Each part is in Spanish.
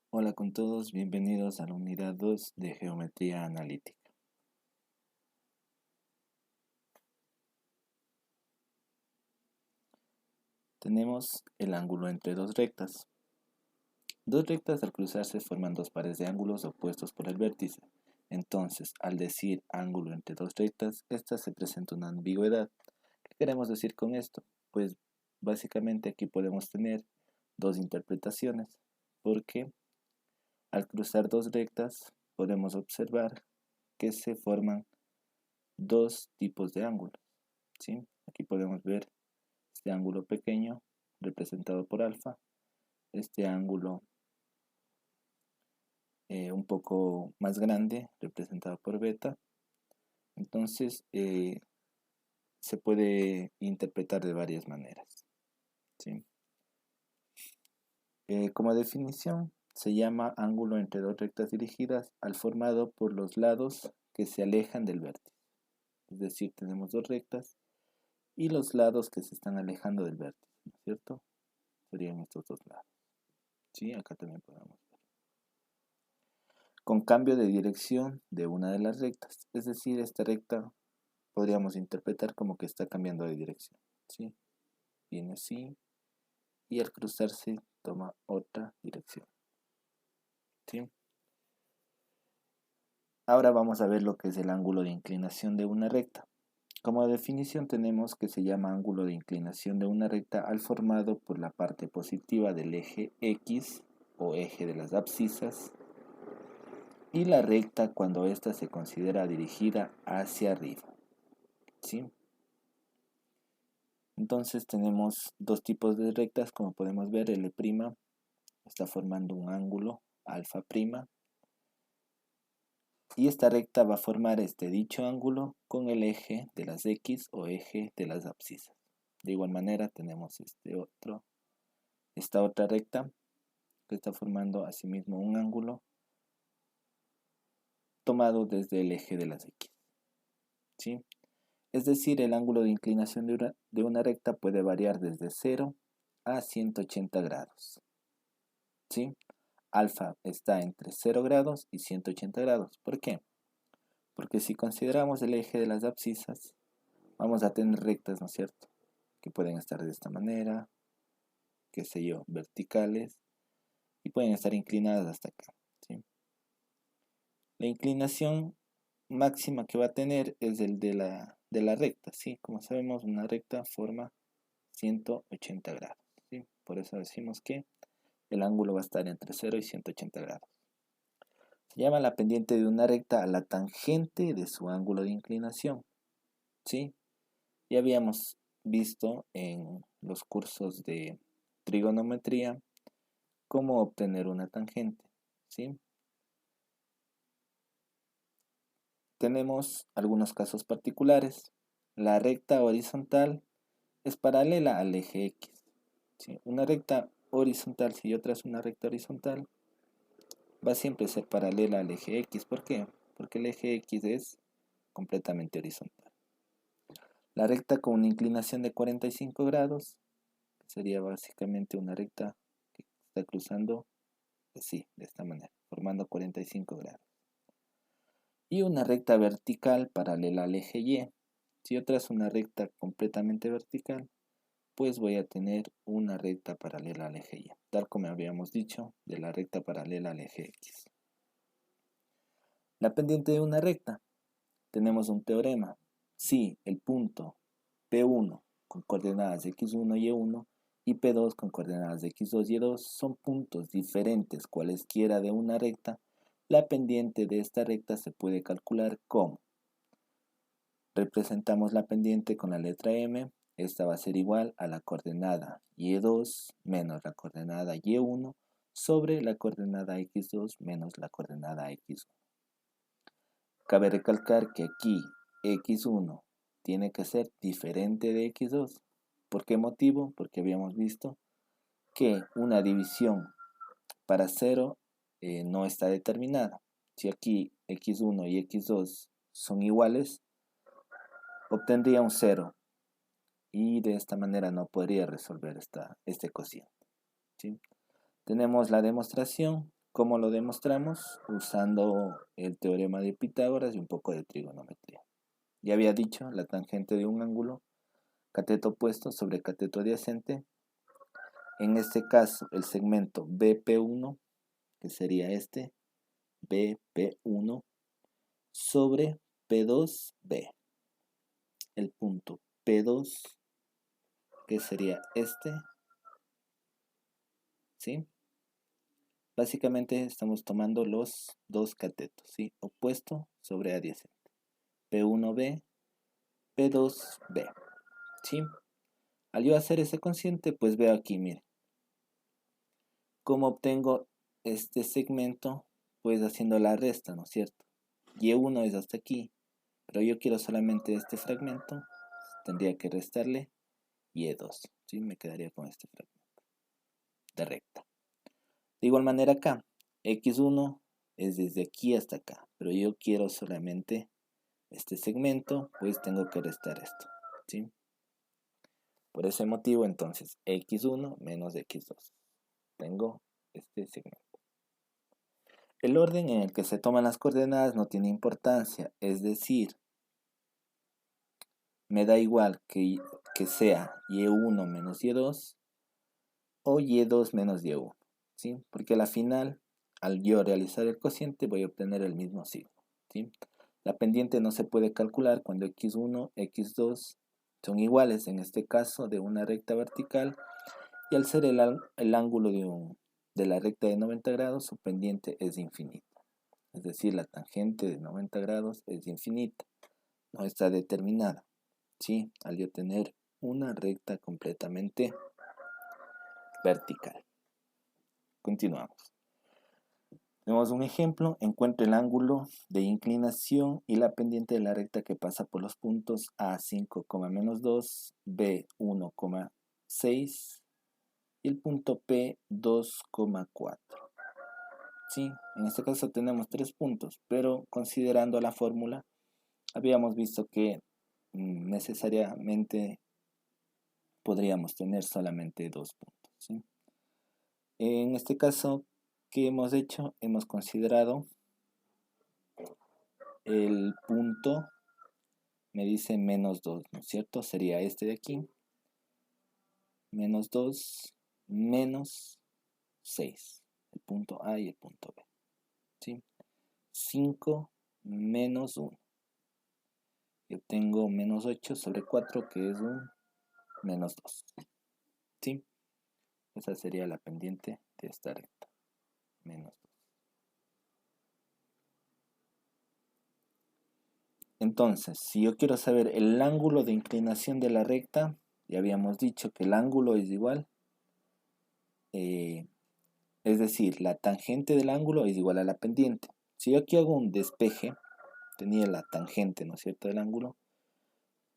Hola con todos, bienvenidos a la unidad 2 de Geometría Analítica. Tenemos el ángulo entre dos rectas. Dos rectas al cruzarse forman dos pares de ángulos opuestos por el vértice. Entonces, al decir ángulo entre dos rectas, esta se presenta una ambigüedad. ¿Qué queremos decir con esto? Pues básicamente aquí podemos tener dos interpretaciones, porque al cruzar dos rectas podemos observar que se forman dos tipos de ángulos, ¿sí? Aquí podemos ver este ángulo pequeño representado por alfa, este ángulo un poco más grande representado por beta. Entonces se puede interpretar de varias maneras, ¿sí? Como definición se llama ángulo entre dos rectas dirigidas al formado por los lados que se alejan del vértice. Es decir, tenemos dos rectas y los lados que se están alejando del vértice, ¿no es cierto? Serían estos dos lados. Sí, acá también podemos ver. Con cambio de dirección de una de las rectas, es decir, esta recta podríamos interpretar como que está cambiando de dirección, ¿sí? Viene así y al cruzarse toma otra dirección, ¿sí? Ahora vamos a ver lo que es el ángulo de inclinación de una recta. Como definición tenemos que se llama ángulo de inclinación de una recta al formado por la parte positiva del eje X o eje de las abscisas y la recta cuando ésta se considera dirigida hacia arriba, ¿sí? Entonces tenemos dos tipos de rectas, como podemos ver, L' está formando un ángulo alfa' y esta recta va a formar dicho ángulo con el eje de las X o eje de las abscisas. De igual manera tenemos esta otra recta que está formando asimismo un ángulo tomado desde el eje de las X, ¿sí? Es decir, el ángulo de inclinación de una recta puede variar desde 0 a 180 grados, ¿sí? Alfa está entre 0 grados y 180 grados. ¿Por qué? Porque si consideramos el eje de las abscisas, vamos a tener rectas, ¿no es cierto? Que pueden estar de esta manera, qué sé yo, verticales, y pueden estar inclinadas hasta acá, ¿sí? La inclinación máxima que va a tener es el de la recta, ¿sí? Como sabemos, una recta forma 180 grados, ¿sí? Por eso decimos que el ángulo va a estar entre 0 y 180 grados. Se llama la pendiente de una recta a la tangente de su ángulo de inclinación, ¿sí? Ya habíamos visto en los cursos de trigonometría cómo obtener una tangente, ¿sí? Tenemos algunos casos particulares. La recta horizontal es paralela al eje X, ¿sí? Una recta horizontal, si yo trazo una recta horizontal, va a siempre ser paralela al eje X. ¿Por qué? Porque el eje X es completamente horizontal. La recta con una inclinación de 45 grados sería básicamente una recta que está cruzando así, de esta manera, formando 45 grados. Y una recta vertical paralela al eje Y. Si yo trazo una recta completamente vertical, pues voy a tener una recta paralela al eje Y, tal como habíamos dicho de la recta paralela al eje X. La pendiente de una recta. Tenemos un teorema. Si el punto P1 con coordenadas x1 y y1 y P2 con coordenadas x2 y y2 son puntos diferentes cualesquiera de una recta, la pendiente de esta recta se puede calcular como representamos la pendiente con la letra M. Esta va a ser igual a la coordenada y2 menos la coordenada y1 sobre la coordenada x2 menos la coordenada x1. Cabe recalcar que aquí x1 tiene que ser diferente de x2. ¿Por qué motivo? Porque habíamos visto que una división para 0 no está determinada. Si aquí x1 y x2 son iguales, obtendría un 0 y de esta manera no podría resolver este cociente, ¿sí? Tenemos la demostración ¿Cómo lo demostramos? Usando el teorema de Pitágoras y un poco de trigonometría. Ya había dicho, la tangente de un ángulo, cateto opuesto sobre cateto adyacente. En este caso, el segmento BP1, que sería este, BP1, sobre P2B. El punto P2, que sería este, ¿sí? Básicamente estamos tomando los dos catetos, ¿sí? Opuesto sobre adyacente. P1B, P2B, ¿sí? Al yo hacer ese cociente, pues veo aquí, miren, cómo obtengo este segmento, pues haciendo la resta, ¿no es cierto? Y1 es hasta aquí, pero yo quiero solamente este fragmento, tendría que restarle Y2, ¿sí? Me quedaría con este fragmento de recta. De igual manera acá, X1 es desde aquí hasta acá, pero yo quiero solamente este segmento, pues tengo que restar esto, ¿sí? Por ese motivo, entonces, X1 menos X2. Tengo este segmento. El orden en el que se toman las coordenadas no tiene importancia, es decir, me da igual que sea Y1 menos Y2 o Y2 menos Y1, ¿sí? Porque a la final, al yo realizar el cociente, voy a obtener el mismo signo, ¿sí? La pendiente no se puede calcular cuando X1, X2 son iguales, en este caso, de una recta vertical, y al ser el ángulo de la recta de 90 grados, su pendiente es infinita. Es decir, la tangente de 90 grados es infinita, no está determinada, ¿sí? Al yo tener una recta completamente vertical. Continuamos. Tenemos un ejemplo. Encuentra el ángulo de inclinación y la pendiente de la recta que pasa por los puntos A5, -2, B1,6 y el punto P 2,4. Sí, en este caso tenemos 3 puntos, pero considerando la fórmula, habíamos visto que necesariamente podríamos tener solamente 2 puntos. ¿Sí? En este caso, ¿qué hemos hecho? Hemos considerado el punto, me dice -2, ¿no es cierto? Sería este de aquí, -2, -6, el punto A y el punto B. ¿Sí? 5 menos 1. Y obtengo -8 sobre 4, que es un -2. ¿Sí? Esa sería la pendiente de esta recta. -2. Entonces, si yo quiero saber el ángulo de inclinación de la recta, ya habíamos dicho que el ángulo es igual. Es decir, la tangente del ángulo es igual a la pendiente. Si yo aquí hago un despeje, tenía la tangente, ¿no es cierto?, del ángulo.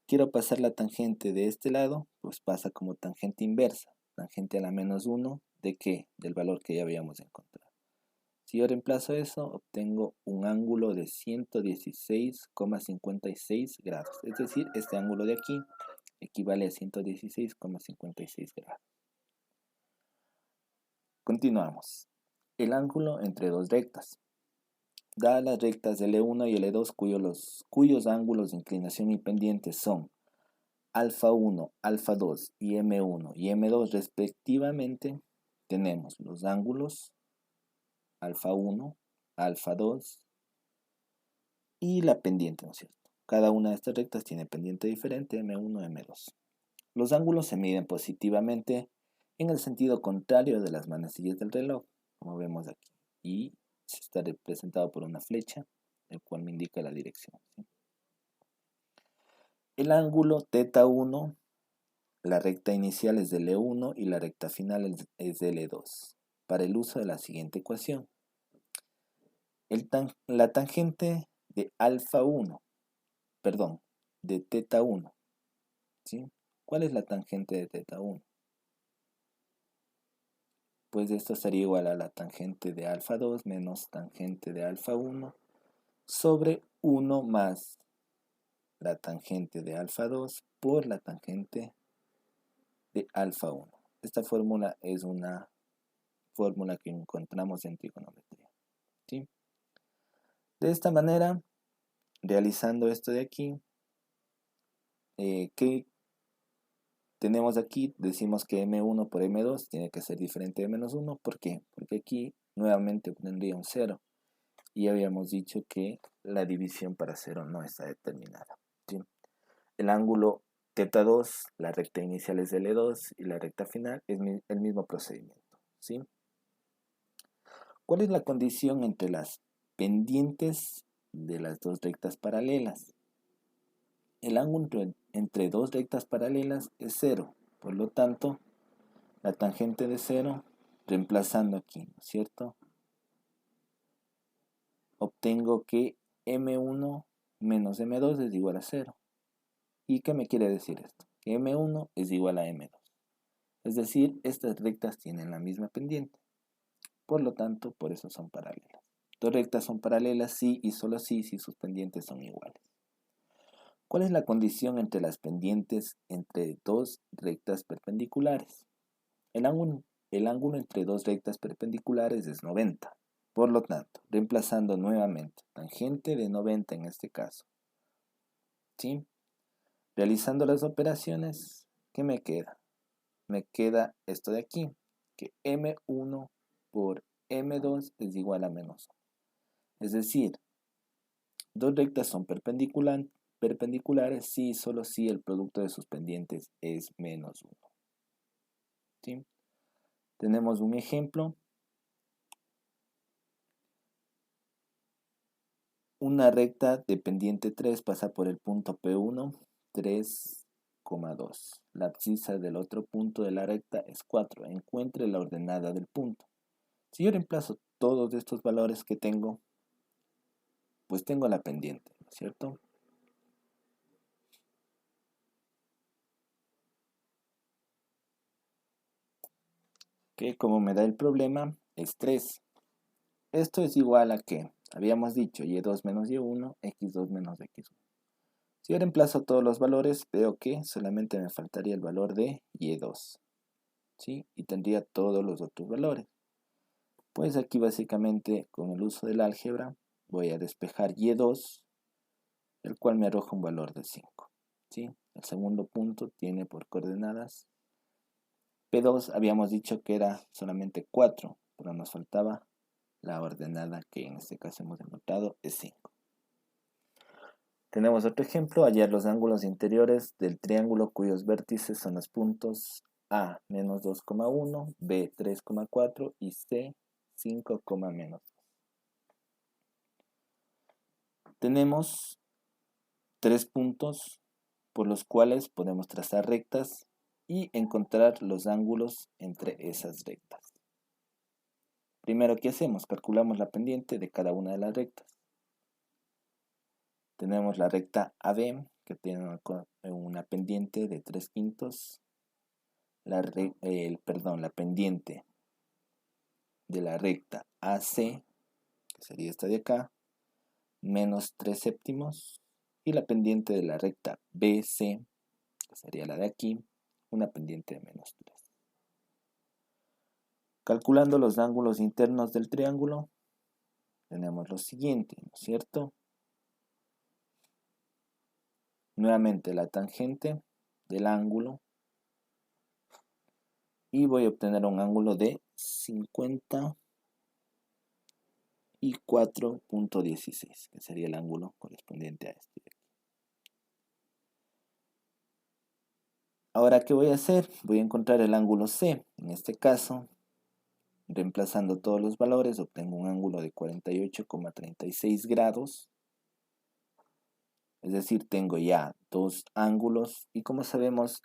Quiero pasar la tangente de este lado, pues pasa como tangente inversa. Tangente a la -1, ¿de qué? Del valor que ya habíamos encontrado. Si yo reemplazo eso, obtengo un ángulo de 116,56 grados. Es decir, este ángulo de aquí equivale a 116,56 grados. Continuamos. El ángulo entre dos rectas. Dadas las rectas L1 y L2 cuyos ángulos de inclinación y pendiente son α1, α2 y M1 y M2 respectivamente, tenemos los ángulos α1, α2 y la pendiente, ¿no es cierto? Cada una de estas rectas tiene pendiente diferente, M1, M2. Los ángulos se miden positivamente en el sentido contrario de las manecillas del reloj, como vemos aquí, y está representado por una flecha, el cual me indica la dirección, ¿sí? El ángulo θ1, la recta inicial es de L1 y la recta final es de L2, para el uso de la siguiente ecuación. La tangente de α1, perdón, de θ1, ¿sí? ¿Cuál es la tangente de θ1? Pues esto sería igual a la tangente de α2 menos tangente de α1 sobre 1 más la tangente de α2 por la tangente de α1. Esta fórmula es una fórmula que encontramos en trigonometría. ¿Sí? De esta manera, realizando esto de aquí, ¿qué tenemos aquí? Decimos que M1 por M2 tiene que ser diferente de menos 1. ¿Por qué? Porque aquí nuevamente obtendría un 0. Y habíamos dicho que la división para 0 no está determinada. ¿Sí? El ángulo θ2, la recta inicial es L2 y la recta final es el mismo procedimiento. ¿Sí? ¿Cuál es la condición entre las pendientes de las dos rectas paralelas? El ángulo entre dos rectas paralelas es 0. Por lo tanto, la tangente de 0, reemplazando aquí, ¿no es cierto? Obtengo que M1 menos M2 es igual a 0. ¿Y qué me quiere decir esto? Que M1 es igual a M2. Es decir, estas rectas tienen la misma pendiente. Por lo tanto, por eso son paralelas. Dos rectas son paralelas sí y solo sí si sus pendientes son iguales. ¿Cuál es la condición entre las pendientes entre dos rectas perpendiculares? El ángulo entre dos rectas perpendiculares es 90. Por lo tanto, reemplazando nuevamente, tangente de 90 en este caso. ¿Sí? Realizando las operaciones, ¿qué me queda? Me queda esto de aquí, que M1 por M2 es igual a menos 1. Es decir, dos rectas son perpendiculares si y solo si el producto de sus pendientes es menos 1. ¿Sí? Tenemos un ejemplo. Una recta de pendiente 3 pasa por el punto P1, 3,2. La abscisa del otro punto de la recta es 4. Encuentre la ordenada del punto. Si yo reemplazo todos estos valores que tengo, pues tengo la pendiente, ¿no es cierto? Que como me da el problema es 3. Esto es igual a que habíamos dicho y2 menos y1, x2 menos x1. Si yo reemplazo todos los valores, veo que solamente me faltaría el valor de y2. ¿Sí? Y tendría todos los otros valores. Pues aquí básicamente con el uso del álgebra voy a despejar y2, el cual me arroja un valor de 5. ¿Sí? El segundo punto tiene por coordenadas P2, habíamos dicho que era solamente 4, pero nos faltaba la ordenada que en este caso hemos encontrado es 5. Tenemos otro ejemplo, hallar los ángulos interiores del triángulo cuyos vértices son los puntos A, menos 2,1, B, 3,4 y C, 5, menos 2. Tenemos 3 puntos por los cuales podemos trazar rectas y encontrar los ángulos entre esas rectas. Primero, ¿qué hacemos? Calculamos la pendiente de cada una de las rectas. Tenemos la recta AB, que tiene una pendiente de 3/5. La pendiente de la recta AC, que sería esta de acá, menos 3/7. Y la pendiente de la recta BC, que sería la de aquí, una pendiente de menos 3. Calculando los ángulos internos del triángulo, tenemos lo siguiente, ¿no es cierto? Nuevamente la tangente del ángulo y voy a obtener un ángulo de 54.16, que sería el ángulo correspondiente a este. Ahora, ¿qué voy a hacer? Voy a encontrar el ángulo C. En este caso, reemplazando todos los valores, obtengo un ángulo de 48,36 grados. Es decir, tengo ya dos ángulos y como sabemos,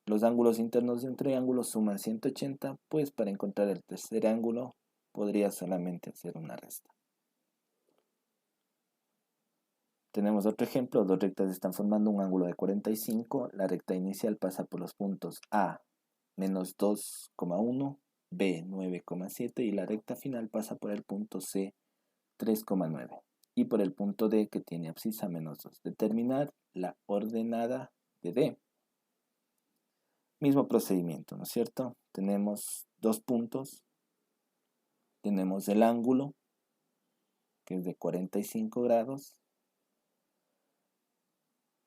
los ángulos internos de un triángulo suman 180, pues para encontrar el tercer ángulo podría solamente hacer una resta. Tenemos otro ejemplo, dos rectas están formando un ángulo de 45, la recta inicial pasa por los puntos A, menos 2,1, B, 9,7 y la recta final pasa por el punto C, 3,9 y por el punto D que tiene abscisa menos 2. Determinar la ordenada de D. Mismo procedimiento, ¿no es cierto? Tenemos dos puntos. Tenemos el ángulo, que es de 45 grados.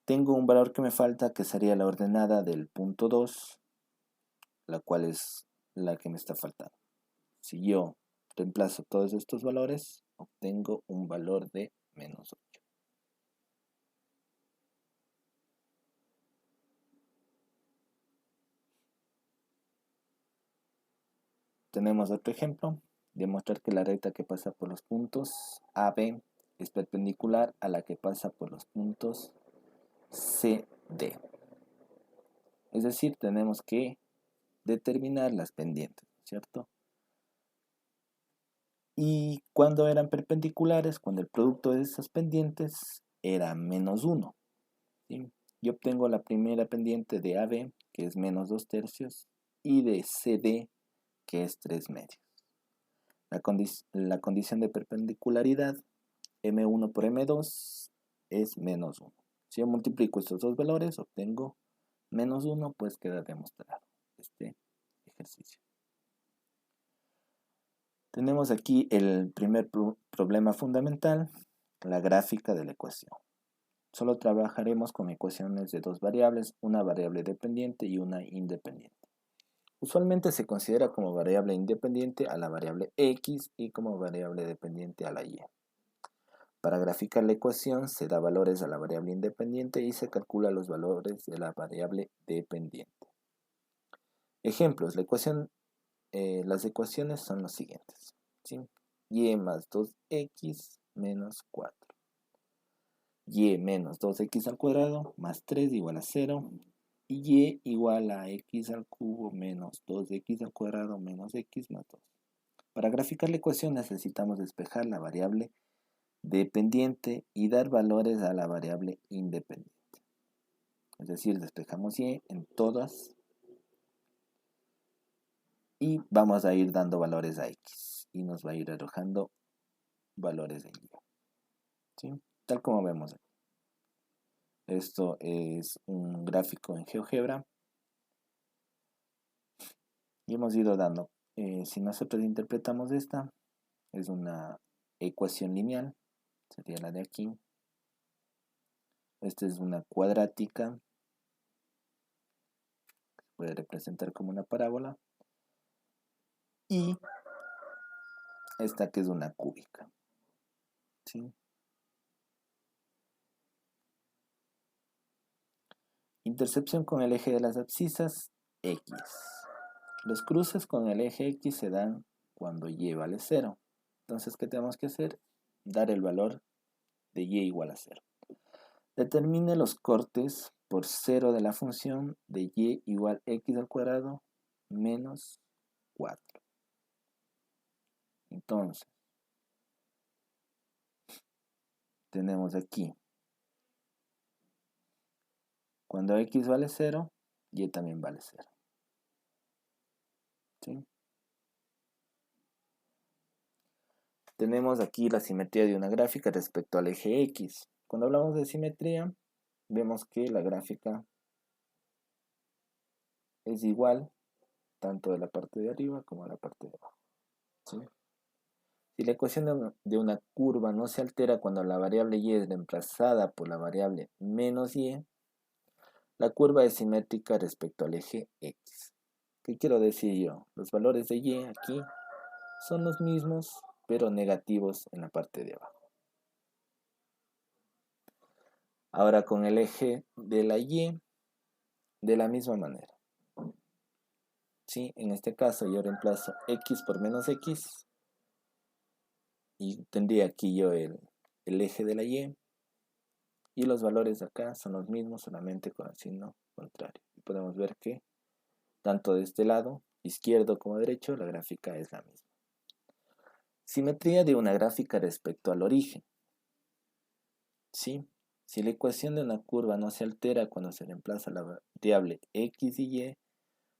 Tengo un valor que me falta, que sería la ordenada del punto 2, la cual es la que me está faltando. Si yo reemplazo todos estos valores, obtengo un valor de menos 8. Tenemos otro ejemplo. Demostrar que la recta que pasa por los puntos AB es perpendicular a la que pasa por los puntos CD. Es decir, tenemos que determinar las pendientes, ¿cierto? Y cuando eran perpendiculares, cuando el producto de esas pendientes era menos 1, ¿sí? Yo obtengo la primera pendiente de AB, que es menos 2 tercios, y de CD, que es 3 medios. La condición de perpendicularidad, M1 por M2, es menos 1. Si yo multiplico estos dos valores, obtengo menos 1, pues queda demostrado este ejercicio. Tenemos aquí el primer problema fundamental, la gráfica de la ecuación. Solo trabajaremos con ecuaciones de dos variables, una variable dependiente y una independiente. Usualmente se considera como variable independiente a la variable x y como variable dependiente a la y. Para graficar la ecuación se da valores a la variable independiente y se calcula los valores de la variable dependiente. Ejemplos, las ecuaciones son los siguientes, ¿sí? Y más 2x menos 4. Y menos 2x al cuadrado más 3 igual a 0. Y igual a x al cubo menos 2x al cuadrado menos x más 2. Para graficar la ecuación necesitamos despejar la variable dependiente y dar valores a la variable independiente. Es decir, despejamos y en todas y vamos a ir dando valores a x y nos va a ir arrojando valores de y. ¿Sí? Tal como vemos aquí. Esto es un gráfico en GeoGebra y hemos ido dando. Si nosotros interpretamos esta, es una ecuación lineal, sería la de aquí. Esta es una cuadrática, se puede representar como una parábola. Y esta que es una cúbica, ¿sí? Intercepción con el eje de las abscisas, x. Los cruces con el eje x se dan cuando y vale 0. Entonces, ¿qué tenemos que hacer? Dar el valor de y igual a 0. Determine los cortes por 0 de la función de y igual x al cuadrado menos 4. Entonces, tenemos aquí, cuando x vale 0, y también vale 0. ¿Sí? Tenemos aquí la simetría de una gráfica respecto al eje x. Cuando hablamos de simetría, vemos que la gráfica es igual tanto de la parte de arriba como de la parte de abajo. ¿Sí? Si la ecuación de una curva no se altera cuando la variable y es reemplazada por la variable menos y, la curva es simétrica respecto al eje x. ¿Qué quiero decir yo? Los valores de y aquí son los mismos, pero negativos en la parte de abajo. Ahora con el eje de la y, de la misma manera. ¿Sí? En este caso yo reemplazo x por menos x y tendría aquí yo el eje de la y los valores de acá son los mismos, solamente con el signo contrario. Y podemos ver que tanto de este lado, izquierdo como derecho, la gráfica es la misma. Simetría de una gráfica respecto al origen. ¿Sí? Si la ecuación de una curva no se altera cuando se reemplaza la variable x y y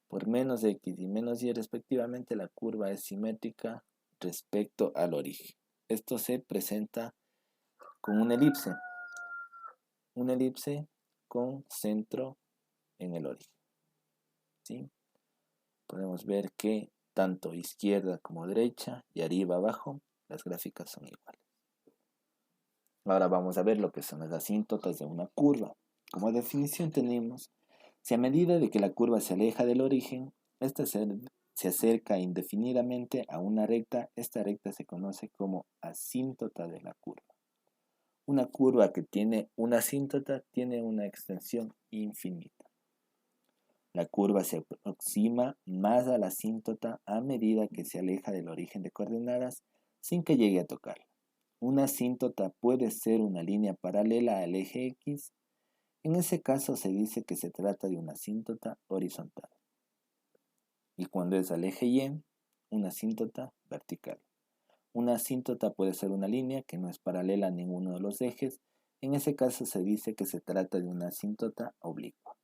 por menos x y menos y respectivamente, la curva es simétrica respecto al origen. Esto se presenta con una elipse con centro en el origen. ¿sí? Podemos ver que tanto izquierda como derecha y arriba abajo las gráficas son iguales. Ahora vamos a ver lo que son las asíntotas de una curva. Como definición tenemos, si a medida de que la curva se aleja del origen, esta se acerca indefinidamente a una recta, esta recta se conoce como asíntota de la curva. Una curva que tiene una asíntota tiene una extensión infinita. La curva se aproxima más a la asíntota a medida que se aleja del origen de coordenadas sin que llegue a tocarla. Una asíntota puede ser una línea paralela al eje X. En ese caso se dice que se trata de una asíntota horizontal. Y cuando es al eje Y, una asíntota vertical. Una asíntota puede ser una línea que no es paralela a ninguno de los ejes. En ese caso se dice que se trata de una asíntota oblicua.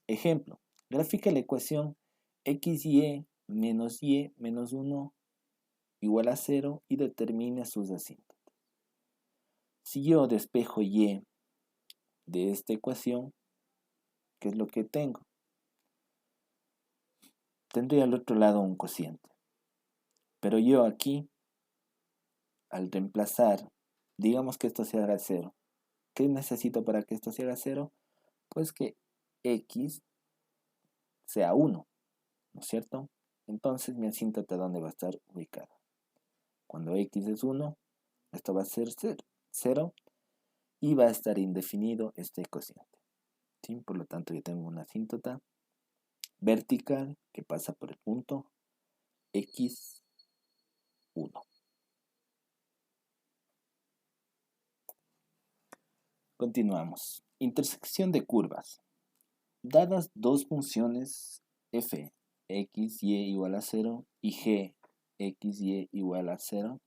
Ejemplo, grafica la ecuación XY menos Y menos 1 igual a 0 y determine sus asíntotas. Si yo despejo Y de esta ecuación, ¿qué es lo que tengo? Tendría al otro lado un cociente. Pero yo aquí, al reemplazar, digamos que esto se haga 0. ¿Qué necesito para que esto se haga 0? Pues que X sea 1, ¿no es cierto? Entonces mi asíntota, ¿dónde va a estar ubicada? Cuando X es 1, esto va a ser 0 y va a estar indefinido este cociente. ¿Sí? Por lo tanto, yo tengo una asíntota vertical que pasa por el punto X1. Continuamos. Intersección de curvas. Dadas dos funciones f, x, y igual a 0 y g, x, y igual a 0,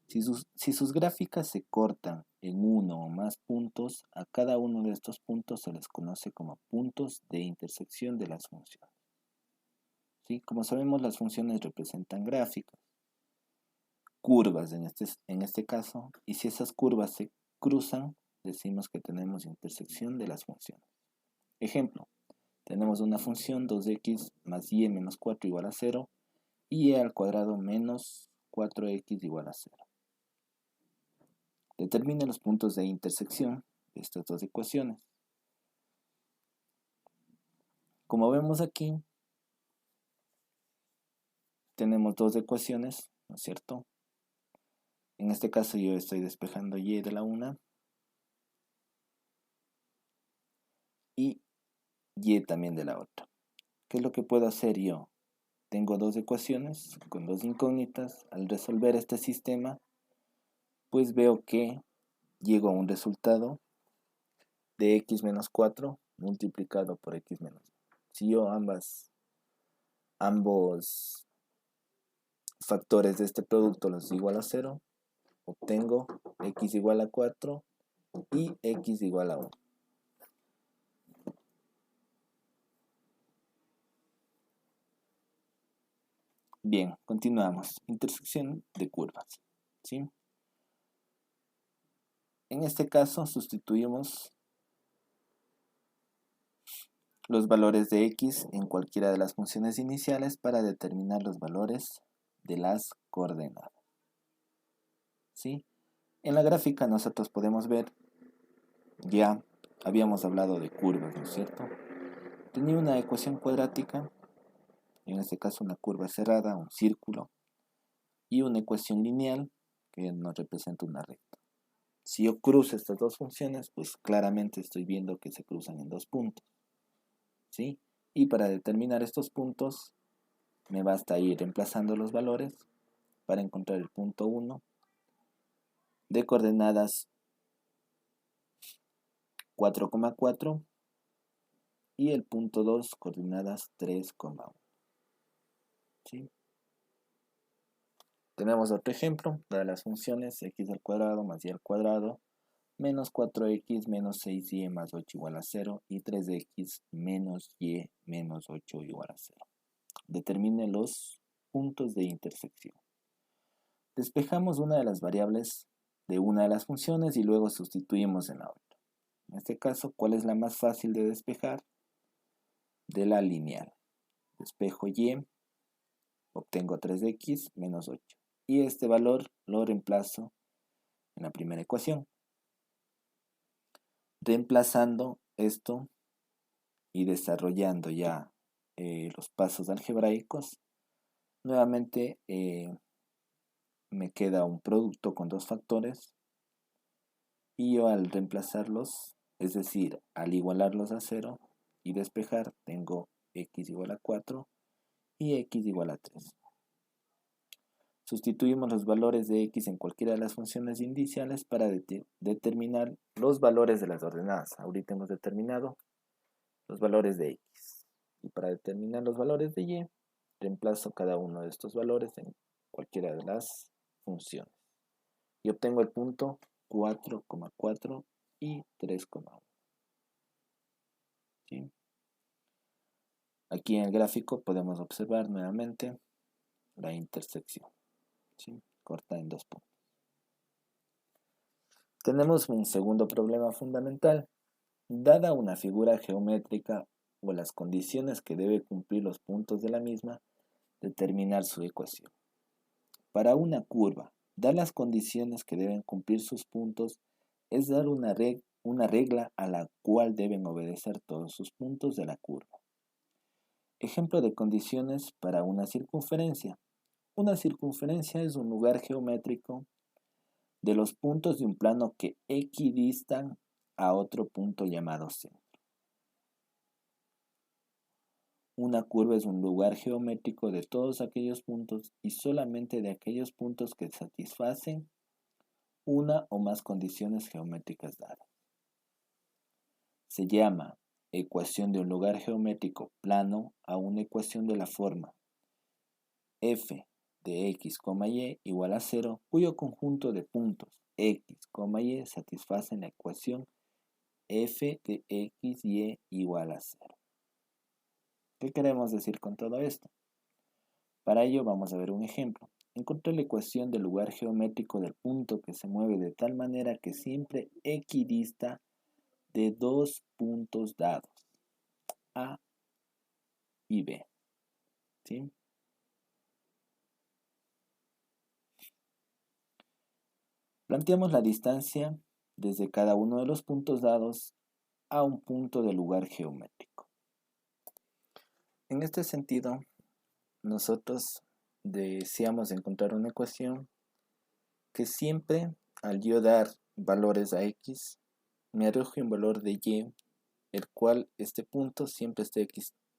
si sus gráficas se cortan en uno o más puntos, a cada uno de estos puntos se les conoce como puntos de intersección de las funciones. ¿Sí? Como sabemos, las funciones representan gráficas, curvas en este caso, y si esas curvas se cruzan, decimos que tenemos intersección de las funciones. Ejemplo, tenemos una función 2x más y menos 4 igual a 0 y y al cuadrado menos 4x igual a 0. Determine los puntos de intersección de estas dos ecuaciones. Como vemos aquí, tenemos dos ecuaciones, ¿no es cierto? En este caso yo estoy despejando y de la una y y también de la otra. ¿Qué es lo que puedo hacer yo? Tengo dos ecuaciones con dos incógnitas. Al resolver este sistema, pues veo que llego a un resultado de x menos 4 multiplicado por x menos 1. Si yo ambos factores de este producto los igual a 0, obtengo x igual a 4 y x igual a 1. Bien, continuamos. Intersección de curvas. ¿Sí? En este caso sustituimos los valores de x en cualquiera de las funciones iniciales para determinar los valores de las coordenadas. ¿Sí? En la gráfica nosotros podemos ver, ya habíamos hablado de curvas, ¿no es cierto? Tenía una ecuación cuadrática, en este caso una curva cerrada, un círculo, y una ecuación lineal que nos representa una recta. Si yo cruzo estas dos funciones, pues claramente estoy viendo que se cruzan en dos puntos. ¿Sí? Y para determinar estos puntos, me basta ir reemplazando los valores para encontrar el punto 1 de coordenadas 4,4 y el punto 2 coordenadas 3,1. ¿Sí? Tenemos otro ejemplo para las funciones x al cuadrado más y al cuadrado menos 4x menos 6y más 8 igual a 0 y 3x menos y menos 8 igual a 0. Determine los puntos de intersección. Despejamos una de las variables de una de las funciones y luego sustituimos en la otra. En este caso, ¿cuál es la más fácil de despejar? de la lineal. Despejo y, obtengo 3x menos 8. Y este valor lo reemplazo en la primera ecuación. Reemplazando esto y desarrollando ya los pasos algebraicos, nuevamente me queda un producto con dos factores y yo al reemplazarlos, es decir, al igualarlos a 0 y despejar, tengo x igual a 4 y x igual a 3. Sustituimos los valores de x en cualquiera de las funciones iniciales para determinar los valores de las ordenadas. Ahorita hemos determinado los valores de x. Y para determinar los valores de y, reemplazo cada uno de estos valores en cualquiera de las funciones. Y obtengo el punto 4,4 y 3,1. ¿Sí? Aquí en el gráfico podemos observar nuevamente la intersección. ¿Sí? Corta en dos puntos. Tenemos un segundo problema fundamental. Dada una figura geométrica o las condiciones que debe cumplir los puntos de la misma, determinar su ecuación. Para una curva, dar las condiciones que deben cumplir sus puntos es dar una regla a la cual deben obedecer todos sus puntos de la curva. Ejemplo de condiciones para una circunferencia. Una circunferencia es un lugar geométrico de los puntos de un plano que equidistan a otro punto llamado centro. Una curva es un lugar geométrico de todos aquellos puntos y solamente de aquellos puntos que satisfacen una o más condiciones geométricas dadas. Se llama ecuación de un lugar geométrico plano a una ecuación de la forma f de x, y igual a 0, cuyo conjunto de puntos x, y satisfacen la ecuación f de x, y igual a 0. ¿Qué queremos decir con todo esto? Para ello vamos a ver un ejemplo. Encontré la ecuación del lugar geométrico del punto que se mueve de tal manera que siempre equidista de dos puntos dados, A y B. ¿Sí? Planteamos la distancia desde cada uno de los puntos dados a un punto del lugar geométrico. En este sentido, nosotros deseamos encontrar una ecuación que siempre, al yo dar valores a x, me arroje un valor de y, el cual este punto siempre esté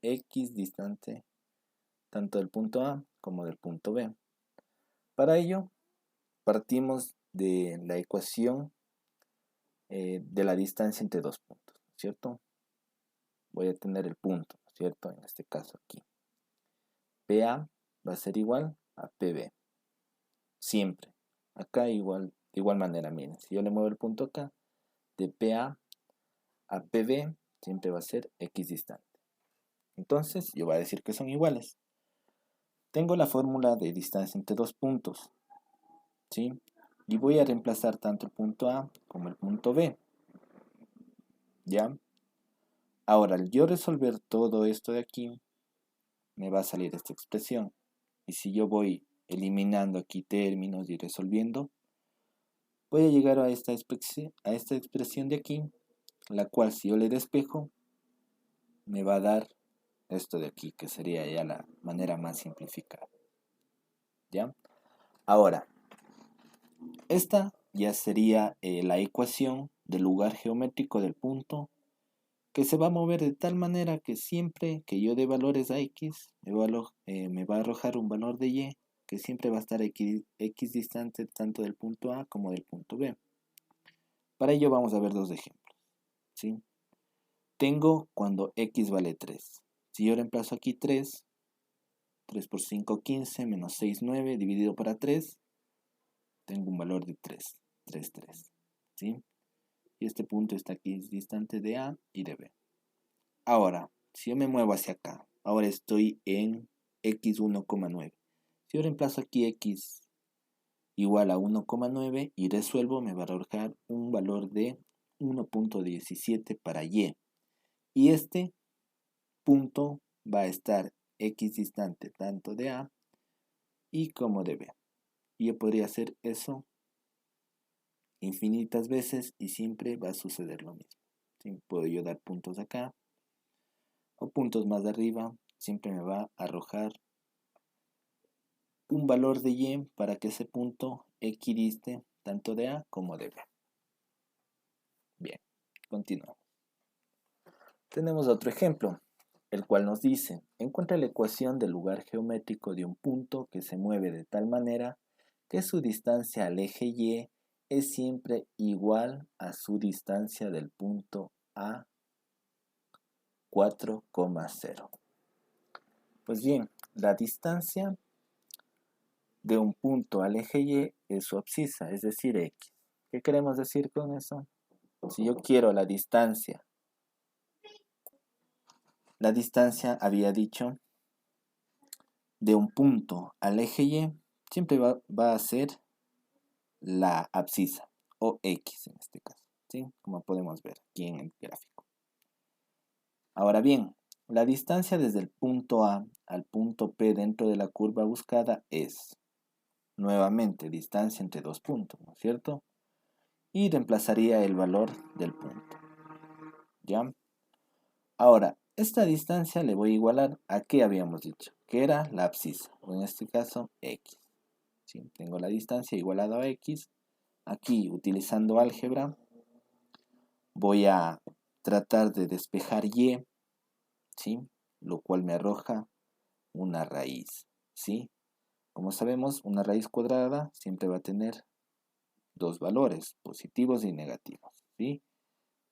x distante tanto del punto A como del punto B. Para ello, partimos de la ecuación de la distancia entre dos puntos, ¿cierto? Voy a tener el punto, ¿cierto? En este caso aquí. PA va a ser igual a PB. Siempre. Acá de igual manera, miren, si yo le muevo el punto acá, de PA a PB siempre va a ser x distante. Entonces, yo voy a decir que son iguales. Tengo la fórmula de distancia entre dos puntos, ¿sí? Y voy a reemplazar tanto el punto A como el punto B. ¿Ya? Ahora, al yo resolver todo esto de aquí, me va a salir esta expresión. Y si yo voy eliminando aquí términos y resolviendo, voy a llegar a esta expresión de aquí, la cual si yo le despejo, me va a dar esto de aquí, que sería ya la manera más simplificada. ¿Ya? Ahora, esta ya sería la ecuación del lugar geométrico del punto que se va a mover de tal manera que siempre que yo dé valores a x, me va a arrojar un valor de y que siempre va a estar x distante tanto del punto A como del punto B. Para ello vamos a ver dos ejemplos. ¿Sí? Tengo cuando x vale 3. Si yo reemplazo aquí 3 por 5, 15, menos 6, 9, dividido para 3, tengo un valor de 3, 3, 3. ¿Sí? Y este punto está aquí distante de A y de B. Ahora, si yo me muevo hacia acá, ahora estoy en x 1,9. Si yo reemplazo aquí x igual a 1,9 y resuelvo, me va a arrojar un valor de 1.17 para y. Y este punto va a estar x distante tanto de A y como de B. Y yo podría hacer eso infinitas veces y siempre va a suceder lo mismo. ¿Sí? Puedo yo dar puntos acá o puntos más arriba, siempre me va a arrojar un valor de y para que ese punto equidiste tanto de A como de B. Bien, continuamos. Tenemos otro ejemplo, el cual nos dice, encuentra la ecuación del lugar geométrico de un punto que se mueve de tal manera que su distancia al eje Y es siempre igual a su distancia del punto A 4,0. Pues bien, la distancia de un punto al eje Y es su abscisa, es decir, X. ¿Qué queremos decir con eso? Si yo quiero la distancia había dicho, de un punto al eje Y, siempre va a ser la abscisa, o X en este caso, ¿sí? Como podemos ver aquí en el gráfico. Ahora bien, la distancia desde el punto A al punto P dentro de la curva buscada es, nuevamente, distancia entre dos puntos, ¿no es cierto? Y reemplazaría el valor del punto, ¿ya? Ahora, esta distancia le voy a igualar a qué habíamos dicho, que era la abscisa, o en este caso X. ¿Sí? Tengo la distancia igualada a X. Aquí, utilizando álgebra, voy a tratar de despejar Y, ¿sí? Lo cual me arroja una raíz, ¿sí? Como sabemos, una raíz cuadrada siempre va a tener dos valores, positivos y negativos, ¿sí?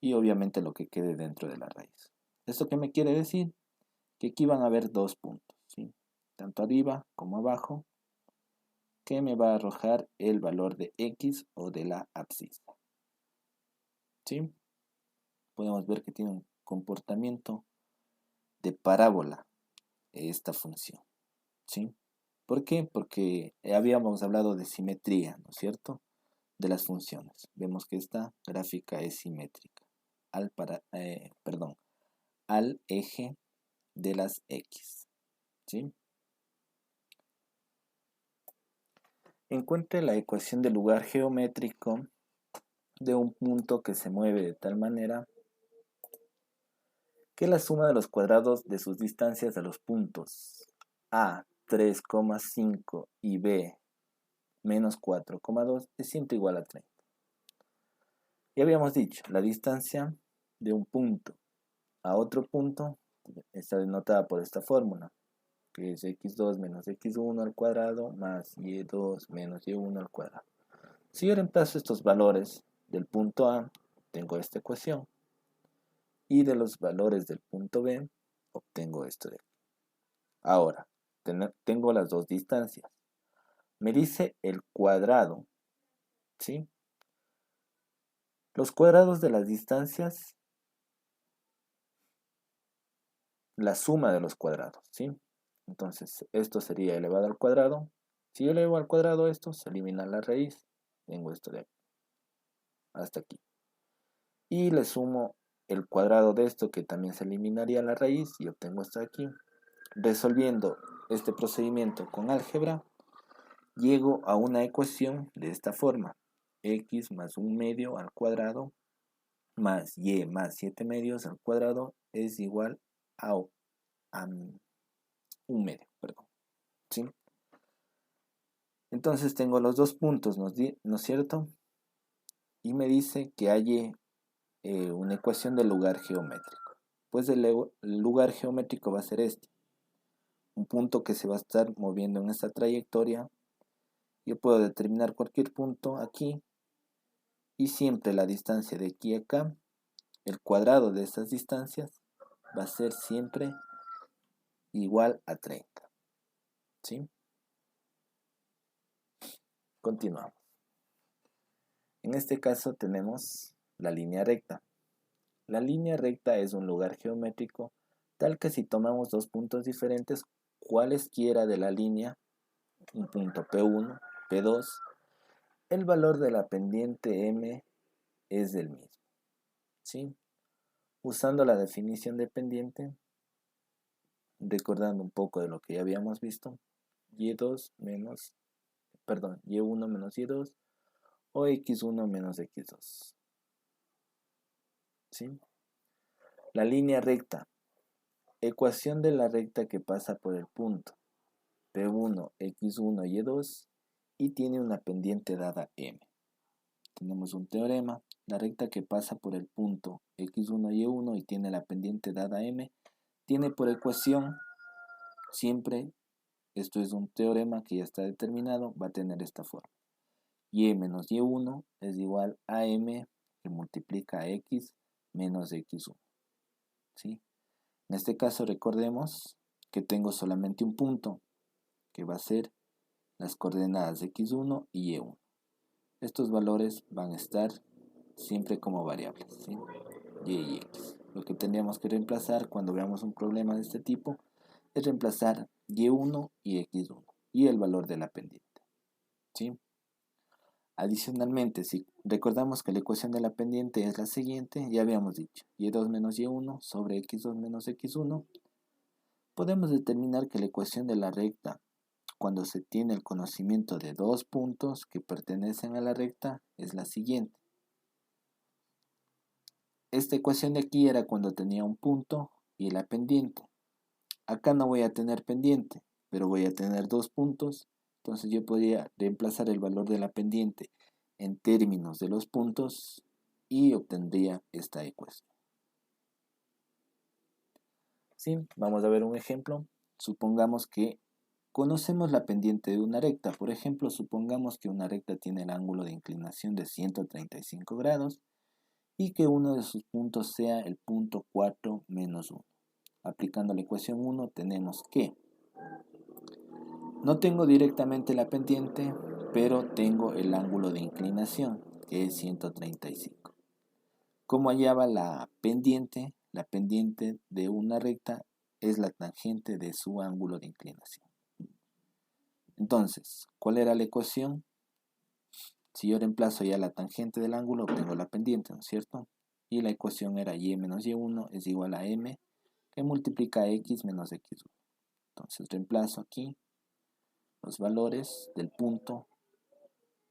Y obviamente lo que quede dentro de la raíz. ¿Esto qué me quiere decir? Que aquí van a haber dos puntos, ¿sí? Tanto arriba como abajo, que me va a arrojar el valor de X o de la abscisa, ¿sí? Podemos ver que tiene un comportamiento de parábola esta función, ¿sí? ¿Por qué? Porque habíamos hablado de simetría, ¿no es cierto? De las funciones. Vemos que esta gráfica es simétrica al eje de las X, ¿sí? Encuentre la ecuación del lugar geométrico de un punto que se mueve de tal manera que la suma de los cuadrados de sus distancias a los puntos A 3,5 y B menos 4,2 es siempre igual a 30. Ya habíamos dicho, la distancia de un punto a otro punto está denotada por esta fórmula, que es x2 menos x1 al cuadrado más y2 menos y1 al cuadrado. Si yo reemplazo estos valores del punto A, tengo esta ecuación. Y de los valores del punto B, obtengo esto de aquí. Ahora, tengo las dos distancias. Me dice el cuadrado, ¿sí? Los cuadrados de las distancias, la suma de los cuadrados, ¿sí? Entonces, esto sería elevado al cuadrado. Si yo elevo al cuadrado esto, se elimina la raíz. Tengo esto de aquí, hasta aquí. Y le sumo el cuadrado de esto, que también se eliminaría la raíz, y obtengo esto de aquí. Resolviendo este procedimiento con álgebra, llego a una ecuación de esta forma. X más 1/2 al cuadrado más y más 7/2 al cuadrado es igual a 1/2, perdón. ¿Sí? Entonces tengo los dos puntos, ¿no es cierto? Y me dice que hay una ecuación del lugar geométrico. Pues el lugar geométrico va a ser este. Un punto que se va a estar moviendo en esta trayectoria. Yo puedo determinar cualquier punto aquí y siempre la distancia de aquí a acá, el cuadrado de estas distancias va a ser siempre igual a 30. ¿Sí? Continuamos. En este caso tenemos la línea recta. La línea recta es un lugar geométrico tal que si tomamos dos puntos diferentes, cualesquiera de la línea, un punto P1, P2, el valor de la pendiente M es del mismo. ¿Sí? Usando la definición de pendiente, recordando un poco de lo que ya habíamos visto, y1 menos y2 o x1 menos x2. ¿Sí? La línea recta. Ecuación de la recta que pasa por el punto P1, x1, y2 y tiene una pendiente dada m. Tenemos un teorema. La recta que pasa por el punto x1, y1 y tiene la pendiente dada m, tiene por ecuación siempre, esto es un teorema que ya está determinado, va a tener esta forma. Y menos y1 es igual a m que multiplica a x menos x1. ¿Sí? En este caso recordemos que tengo solamente un punto, que va a ser las coordenadas x1 y y1. Estos valores van a estar siempre como variables, ¿sí? Y x. Lo que tendríamos que reemplazar cuando veamos un problema de este tipo es reemplazar y1 y x1 y el valor de la pendiente, ¿sí? Adicionalmente, si recordamos que la ecuación de la pendiente es la siguiente, ya habíamos dicho y2 menos y1 sobre x2 menos x1, podemos determinar que la ecuación de la recta, cuando se tiene el conocimiento de dos puntos que pertenecen a la recta, es la siguiente. Esta ecuación de aquí era cuando tenía un punto y la pendiente. Acá no voy a tener pendiente, pero voy a tener dos puntos. Entonces yo podría reemplazar el valor de la pendiente en términos de los puntos y obtendría esta ecuación. ¿Sí? Vamos a ver un ejemplo. Supongamos que conocemos la pendiente de una recta. Por ejemplo, supongamos que una recta tiene el ángulo de inclinación de 135 grados y que uno de sus puntos sea el punto 4 menos 1. Aplicando la ecuación 1 tenemos que no tengo directamente la pendiente, pero tengo el ángulo de inclinación, que es 135. ¿Cómo hallaba la pendiente? La pendiente de una recta es la tangente de su ángulo de inclinación. Entonces, ¿cuál era la ecuación? Si yo reemplazo ya la tangente del ángulo, obtengo la pendiente, ¿no es cierto? Y la ecuación era y menos y1 es igual a m, que multiplica x menos x1. Entonces reemplazo aquí los valores del punto,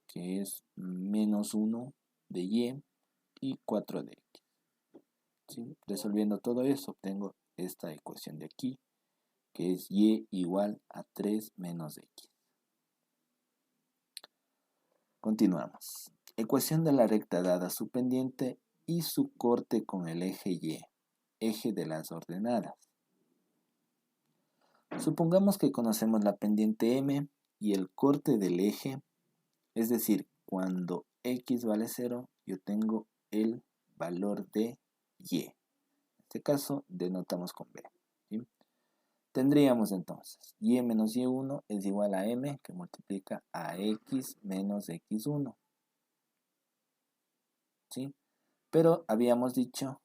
que es menos 1 de y 4 de x. ¿Sí? Resolviendo todo eso, obtengo esta ecuación de aquí, que es y igual a 3 menos x. Continuamos. Ecuación de la recta dada su pendiente y su corte con el eje y, eje de las ordenadas. Supongamos que conocemos la pendiente m y el corte del eje, es decir, cuando x vale 0, yo tengo el valor de y. En este caso, denotamos con b. ¿Sí? Tendríamos entonces y menos y1 es igual a m, que multiplica a x menos x1. ¿Sí? Pero habíamos dicho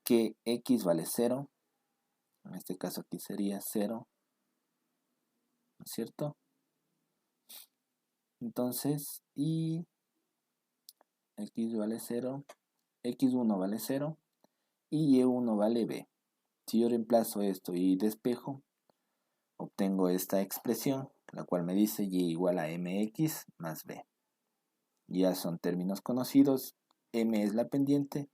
que x vale 0. En este caso aquí sería 0. ¿No es cierto? Entonces, y x vale 0, x1 vale 0 y y1 vale b. Si yo reemplazo esto y despejo, obtengo esta expresión, la cual me dice y igual a mx más b. Ya son términos conocidos, m es la pendiente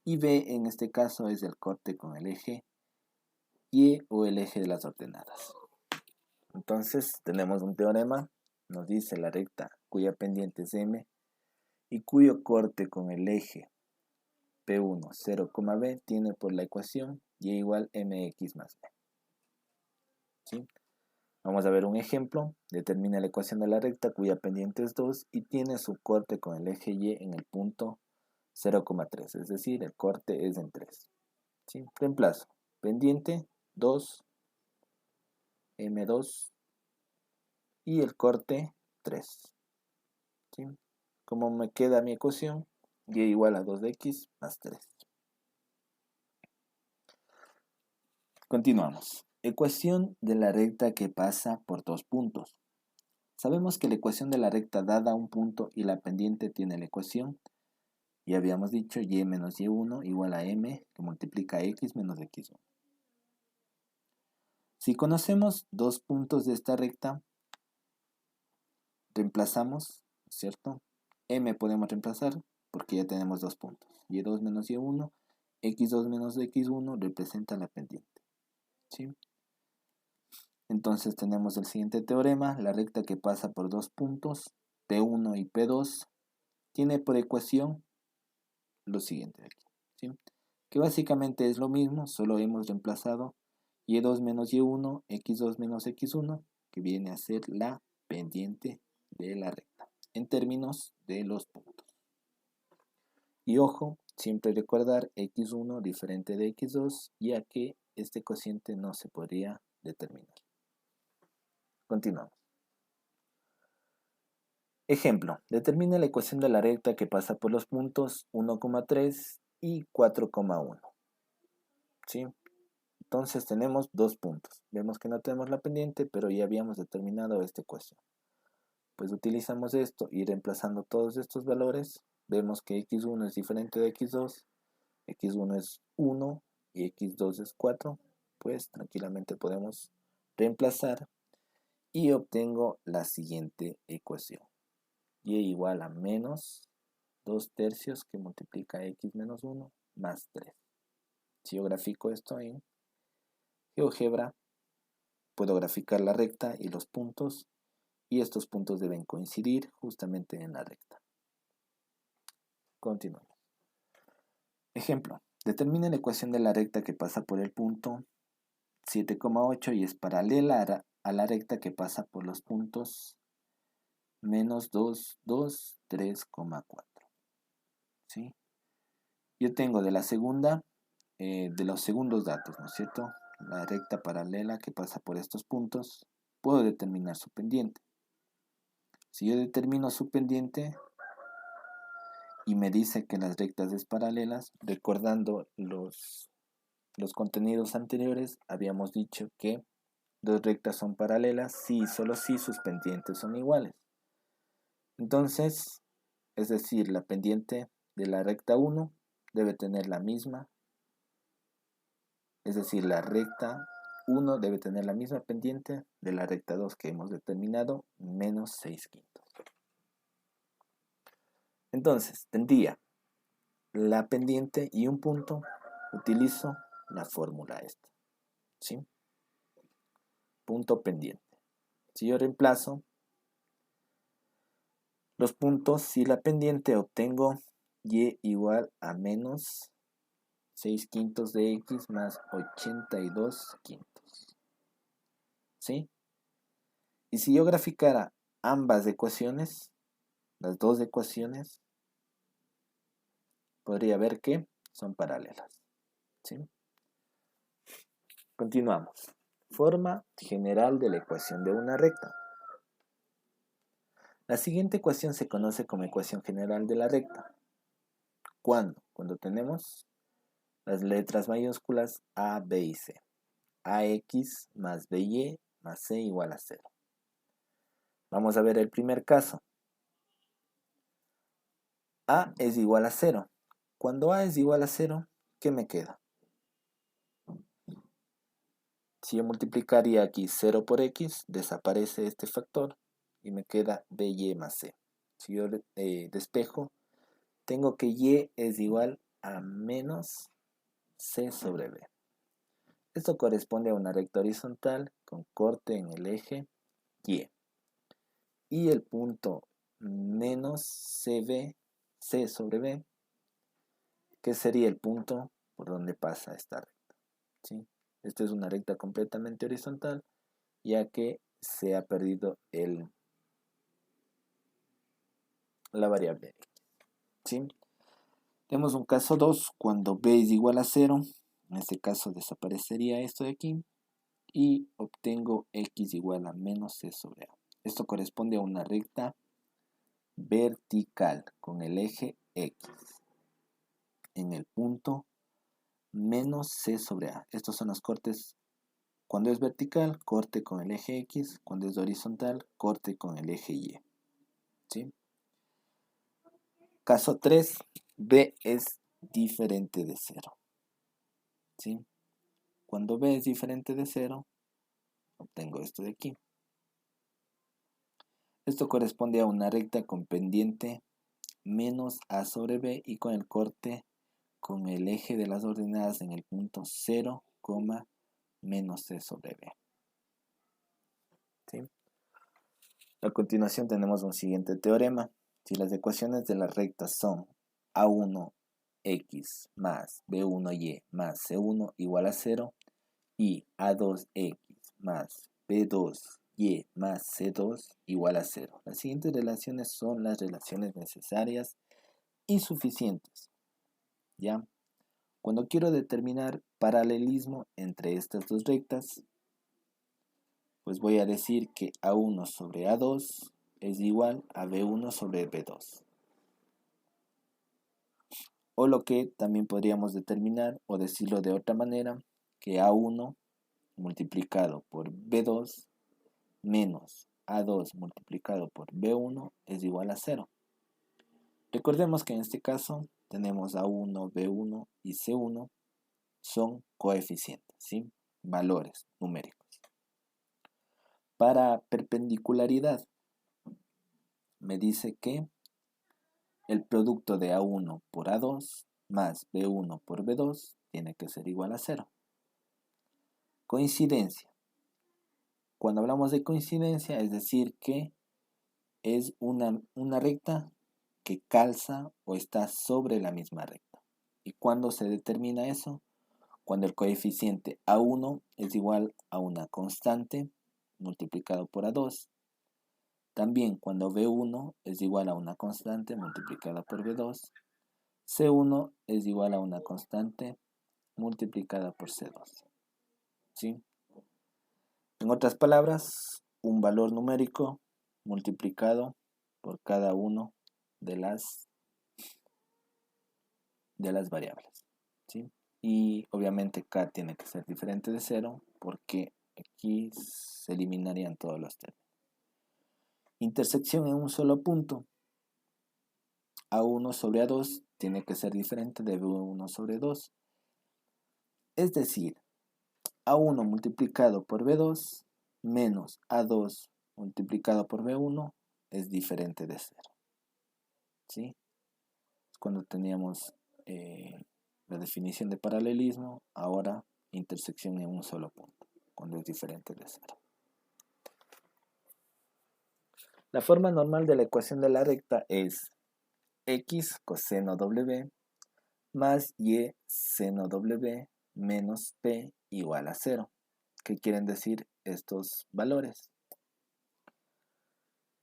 y b en este caso es el corte con el eje y o el eje de las ordenadas. Entonces tenemos un teorema, nos dice la recta cuya pendiente es m y cuyo corte con el eje P1, 0, b tiene por la ecuación y igual mx más b. ¿Sí? Vamos a ver un ejemplo. Determina la ecuación de la recta cuya pendiente es 2 y tiene su corte con el eje y en el punto 0,3, es decir, el corte es en 3. ¿Sí? Reemplazo. Pendiente 2, m2 y el corte 3. ¿Sí? Como me queda mi ecuación, y igual a 2 de x más 3. Continuamos. Ecuación de la recta que pasa por dos puntos. Sabemos que la ecuación de la recta dada un punto y la pendiente tiene la ecuación. Y habíamos dicho y menos y1 igual a m que multiplica x menos x1. Si conocemos dos puntos de esta recta, reemplazamos, ¿cierto? M podemos reemplazar porque ya tenemos dos puntos. Y2 menos Y1, X2 menos X1 representa la pendiente. ¿Sí? Entonces tenemos el siguiente teorema. La recta que pasa por dos puntos, P1 y P2, tiene por ecuación lo siguiente de aquí. ¿Sí? Que básicamente es lo mismo, solo hemos reemplazado Y2 menos Y1, X2 menos X1, que viene a ser la pendiente de la recta, en términos de los puntos. Y ojo, siempre recordar X1 diferente de X2, ya que este cociente no se podría determinar. Continuamos. Ejemplo, determina la ecuación de la recta que pasa por los puntos 1,3 y 4,1. ¿Sí? Entonces tenemos dos puntos. Vemos que no tenemos la pendiente, pero ya habíamos determinado esta ecuación. Pues utilizamos esto y reemplazando todos estos valores, vemos que X1 es diferente de X2, X1 es 1 y X2 es 4. Pues tranquilamente podemos reemplazar y obtengo la siguiente ecuación. Y igual a menos 2/3 que multiplica X menos 1 más 3. Si yo grafico esto en GeoGebra, puedo graficar la recta y los puntos, y estos puntos deben coincidir justamente en la recta. Continuamos. Ejemplo, determina la ecuación de la recta que pasa por el punto 7,8 y es paralela a la recta que pasa por los puntos menos 2, 2, 3,4. ¿Sí? Yo tengo de la segunda, de los segundos datos, ¿no es cierto? La recta paralela que pasa por estos puntos, puedo determinar su pendiente. Si yo determino su pendiente y me dice que las rectas es paralelas, recordando los contenidos anteriores, habíamos dicho que dos rectas son paralelas si y solo si sus pendientes son iguales. Entonces, es decir, la pendiente de la recta 1 debe tener la misma, es decir, la recta 1 debe tener la misma pendiente de la recta 2 que hemos determinado, menos 6/5. Entonces, tendría la pendiente y un punto, utilizo la fórmula esta, ¿sí? Punto pendiente. Si yo reemplazo los puntos y la pendiente, obtengo y igual a menos 6/5 de x más 82/5. ¿Sí? Y si yo graficara ambas ecuaciones, las dos ecuaciones, podría ver que son paralelas. ¿Sí? Continuamos. Forma general de la ecuación de una recta. La siguiente ecuación se conoce como ecuación general de la recta. ¿Cuándo? Cuando tenemos las letras mayúsculas A, B y C. AX más BY más C igual a 0. Vamos a ver el primer caso. A es igual a 0. Cuando A es igual a 0, ¿qué me queda? Si yo multiplicaría aquí 0 por X, desaparece este factor y me queda BY más C. Si yo despejo, tengo que Y es igual a menos C sobre B. Esto corresponde a una recta horizontal con corte en el eje Y. Y el punto menos CB, C sobre B, que sería el punto por donde pasa esta recta. ¿Sí? Esta es una recta completamente horizontal, ya que se ha perdido la variable X. ¿Sí? Tenemos un caso 2, cuando B es igual a 0, en este caso desaparecería esto de aquí, y obtengo X igual a menos C sobre A. Esto corresponde a una recta vertical con el eje X en el punto menos C sobre A. Estos son los cortes. Cuando es vertical, corte con el eje X. Cuando es horizontal, corte con el eje Y. ¿Sí? Caso 3, B es diferente de 0. ¿Sí? Cuando B es diferente de 0, Obtengo esto de aquí. Esto corresponde a una recta con pendiente menos a sobre b y con el corte con el eje de las ordenadas en el punto 0, menos c sobre b. ¿Sí? A continuación tenemos un siguiente teorema. Si las ecuaciones de las rectas son a1x más b1y más c1 igual a 0 y a2x más b2y más c2 igual a 0. Las siguientes relaciones son las relaciones necesarias y suficientes. ¿Ya? Cuando quiero determinar paralelismo entre estas dos rectas, pues voy a decir que A1 sobre A2 es igual a B1 sobre B2. O lo que también podríamos determinar o decirlo de otra manera, que A1 multiplicado por B2 menos A2 multiplicado por B1 es igual a 0. Recordemos que en este caso tenemos A1, B1 y C1 son coeficientes, ¿sí? Valores numéricos. Para perpendicularidad, me dice que el producto de A1 por A2 más B1 por B2 tiene que ser igual a 0. Coincidencia. Cuando hablamos de coincidencia, es decir que es una recta que calza o está sobre la misma recta. ¿Y cuándo se determina eso? Cuando el coeficiente A1 es igual a una constante multiplicado por A2. También cuando B1 es igual a una constante multiplicada por B2. C1 es igual a una constante multiplicada por C2. ¿Sí? En otras palabras, un valor numérico multiplicado por cada uno de las variables. ¿Sí? Y obviamente K tiene que ser diferente de 0 porque aquí se eliminarían todos los términos. Intersección en un solo punto. A1 sobre A2 tiene que ser diferente de B1 sobre 2. Es decir, A1 multiplicado por B2 menos A2 multiplicado por B1 es diferente de 0. ¿Sí? Cuando teníamos la definición de paralelismo, ahora intersección en un solo punto, cuando es diferente de 0. La forma normal de la ecuación de la recta es x coseno W más y seno W menos p igual a 0. ¿Qué quieren decir estos valores?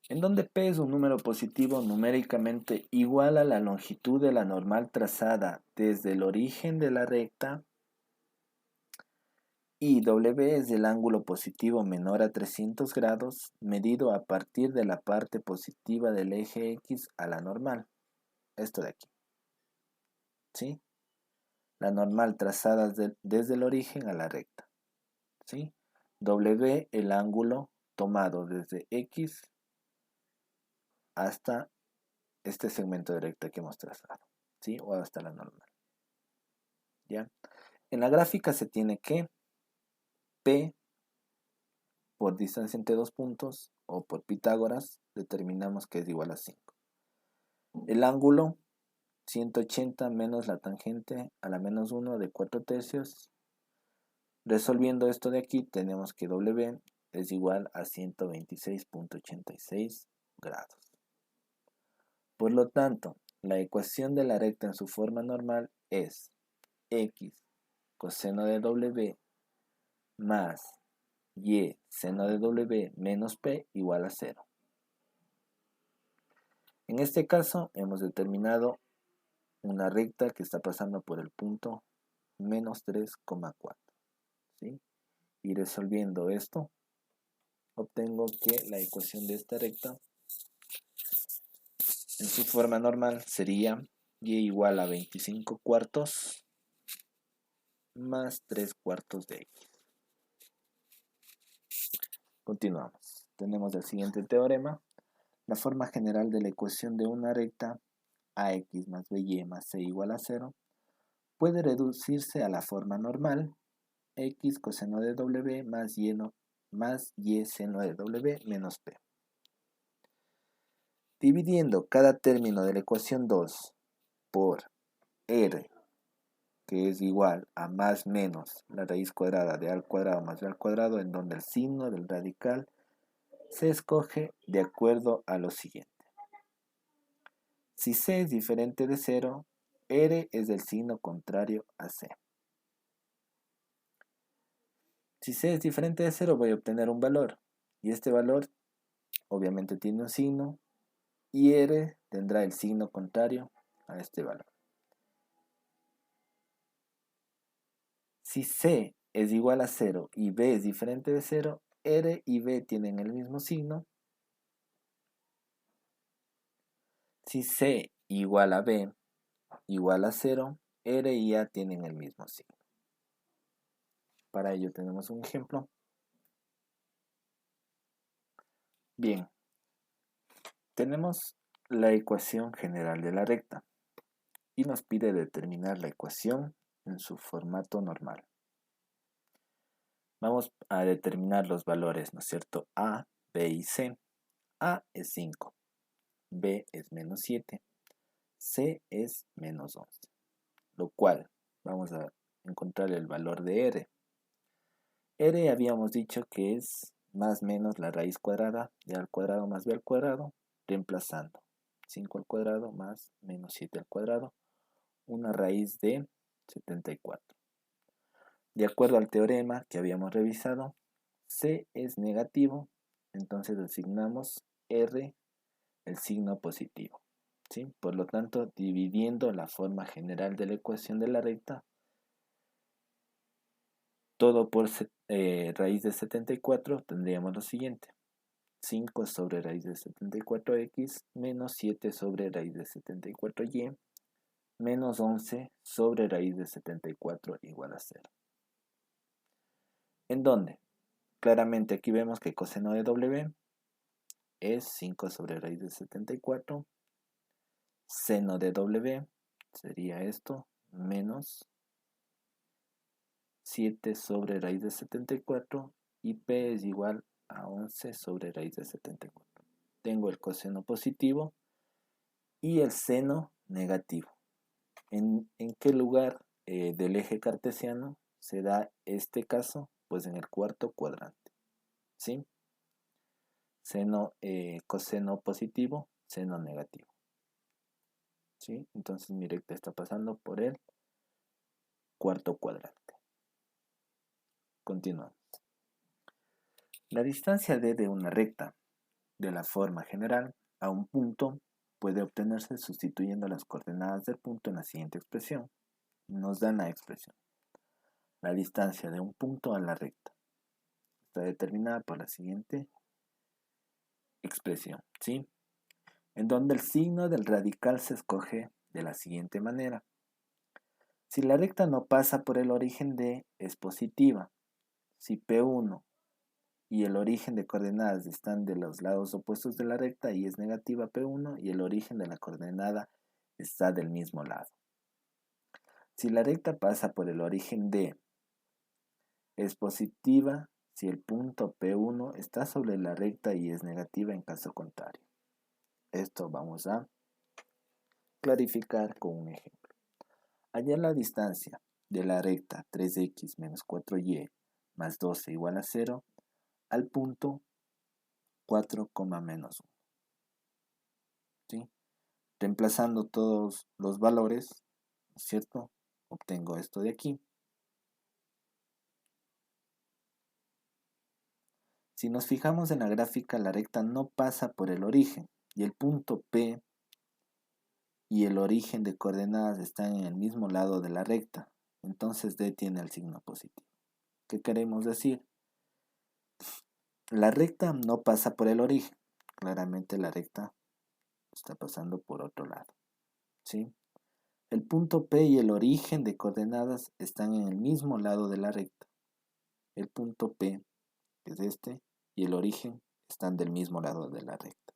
En donde p es un número positivo numéricamente igual a la longitud de la normal trazada desde el origen de la recta y W es el ángulo positivo menor a 300 grados medido a partir de la parte positiva del eje X a la normal. Esto de aquí. ¿Sí? La normal trazada desde el origen a la recta. ¿Sí? W el ángulo tomado desde X hasta este segmento de recta que hemos trazado. ¿Sí? O hasta la normal. ¿Ya? En la gráfica se tiene que P por distancia entre dos puntos o por Pitágoras determinamos que es igual a 5. El ángulo 180 menos la tangente a la menos 1 de 4 tercios. Resolviendo esto de aquí tenemos que W es igual a 126.86 grados. Por lo tanto, la ecuación de la recta en su forma normal es X coseno de W más Y seno de W menos P igual a 0. En este caso hemos determinado una recta que está pasando por el punto menos 3,4. ¿Sí? Y resolviendo esto, obtengo que la ecuación de esta recta en su forma normal sería y igual a 25 cuartos más 3 cuartos de x. Continuamos. Tenemos el siguiente teorema. La forma general de la ecuación de una recta ax más by más c igual a 0 puede reducirse a la forma normal x coseno de w más y más y seno de W menos P. Dividiendo cada término de la ecuación 2 por R, que es igual a más menos la raíz cuadrada de A al cuadrado más B al cuadrado, en donde el signo del radical se escoge de acuerdo a lo siguiente. Si C es diferente de 0, R es del signo contrario a C. Si C es diferente de 0, voy a obtener un valor. Y este valor obviamente tiene un signo. Y R tendrá el signo contrario a este valor. Si C es igual a 0 y B es diferente de 0, R y B tienen el mismo signo. Si C igual a B igual a 0, R y A tienen el mismo signo. Para ello tenemos un ejemplo. Bien, tenemos la ecuación general de la recta y nos pide determinar la ecuación en su formato normal. Vamos a determinar los valores, ¿no es cierto? A, B y C. A es 5, B es menos 7, C es menos 11, lo cual vamos a encontrar el valor de R. R habíamos dicho que es más menos la raíz cuadrada de A al cuadrado más B al cuadrado, reemplazando 5 al cuadrado más menos 7 al cuadrado, una raíz de 74. De acuerdo al teorema que habíamos revisado, C es negativo, entonces asignamos R el signo positivo, ¿sí? Por lo tanto, dividiendo la forma general de la ecuación de la recta, todo por raíz de 74, tendríamos lo siguiente. 5 sobre raíz de 74x menos 7 sobre raíz de 74y menos 11 sobre raíz de 74 igual a 0. ¿En dónde? Claramente aquí vemos que coseno de W es 5 sobre raíz de 74. Seno de W sería esto, menos 7 sobre raíz de 74 y P es igual a 11 sobre raíz de 74. Tengo el coseno positivo y el seno negativo. ¿En qué lugar del eje cartesiano se da este caso? Pues en el cuarto cuadrante, ¿sí? Coseno positivo, seno negativo, ¿sí? Entonces mi recta está pasando por el cuarto cuadrante. Continuamos. La distancia d de una recta de la forma general a un punto puede obtenerse sustituyendo las coordenadas del punto en la siguiente expresión. Nos dan la expresión. La distancia de un punto a la recta está determinada por la siguiente expresión, ¿sí? En donde el signo del radical se escoge de la siguiente manera. Si la recta no pasa por el origen D, es positiva. Si P1 y el origen de coordenadas están de los lados opuestos de la recta y es negativa P1 y el origen de la coordenada está del mismo lado. Si la recta pasa por el origen D, es positiva si el punto P1 está sobre la recta y es negativa en caso contrario. Esto vamos a clarificar con un ejemplo. Hallar la distancia de la recta 3x menos 4y más 12 igual a 0 al punto 4, menos 1. ¿Sí? Reemplazando todos los valores, ¿cierto? Obtengo esto de aquí. Si nos fijamos en la gráfica, la recta no pasa por el origen y el punto P y el origen de coordenadas están en el mismo lado de la recta. Entonces D tiene el signo positivo. ¿Qué queremos decir? La recta no pasa por el origen. Claramente la recta está pasando por otro lado, ¿sí? El punto P y el origen de coordenadas están en el mismo lado de la recta. El punto P, que es este, y el origen están del mismo lado de la recta.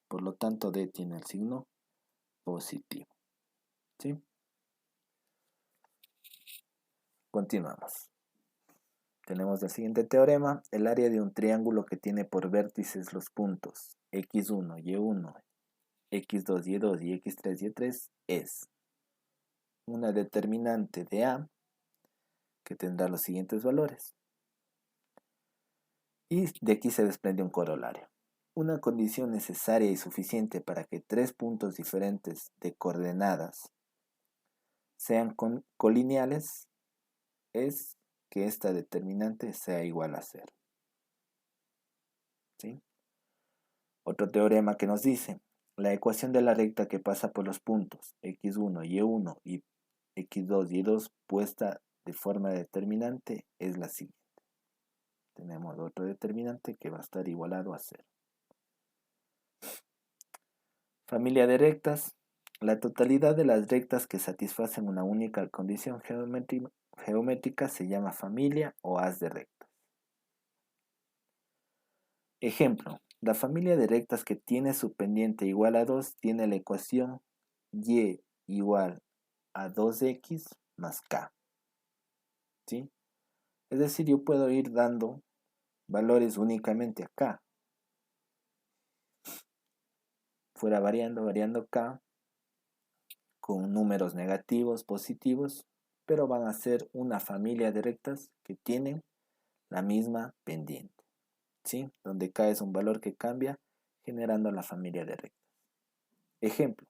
Por lo tanto, D tiene el signo positivo, ¿sí? Continuamos. Tenemos el siguiente teorema. El área de un triángulo que tiene por vértices los puntos x1, y1, x2, y2 y x3, y3 es una determinante de A que tendrá los siguientes valores. Y de aquí se desprende un corolario. Una condición necesaria y suficiente para que tres puntos diferentes de coordenadas sean colineales es que esta determinante sea igual a 0. ¿Sí? Otro teorema que nos dice, la ecuación de la recta que pasa por los puntos x1, y1 y x2, y2 puesta de forma determinante es la siguiente. Tenemos otro determinante que va a estar igualado a 0. Familia de rectas. La totalidad de las rectas que satisfacen una única condición geométrica se llama familia o haz de rectas. Ejemplo, la familia de rectas que tiene su pendiente igual a 2 tiene la ecuación y igual a 2x más k. ¿Sí? Es decir, yo puedo ir dando valores únicamente a k. Fuera variando k con números negativos, positivos, pero van a ser una familia de rectas que tienen la misma pendiente, ¿sí? Donde k es un valor que cambia generando la familia de rectas. Ejemplo,